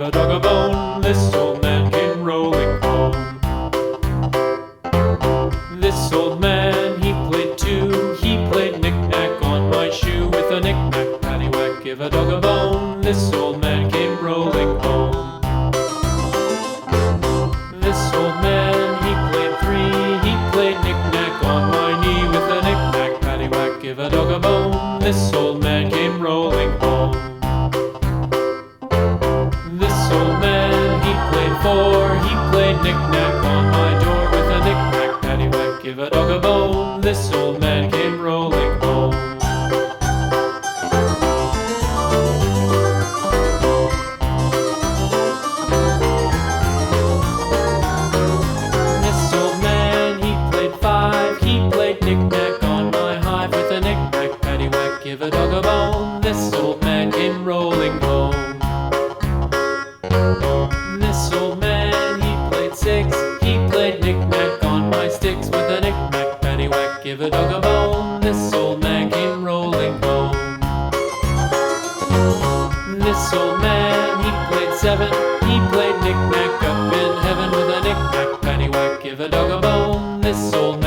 give a dog a bone. This old man came rolling home. This old man, he played too. He played knick-knack on my shoe. With a knick-knack, paddywhack, give a dog a bone. This old man came rolling home. This old man, he played three. He played knick-knack on my knee. With a knick-knack, paddywhack, give a dog a bone. This old man came rolling home. This old man, he played four. He played knick-knack on my door. With a knick-knack, paddywhack, give a dog a bone. This old man came rolling home. This old man, he played five. He played knick-knack on my hive. With a knick-knack, paddywhack, give a dog a bone. This old man came rolling home. This old man, he played six. He played knick-knack on my sticks. With a knick-knack, paddywhack, give a dog a bone. This old man came rolling home. This old man, he played seven. He played knick-knack up in heaven. With a knick-knack, paddywhack, give a dog a bone. This old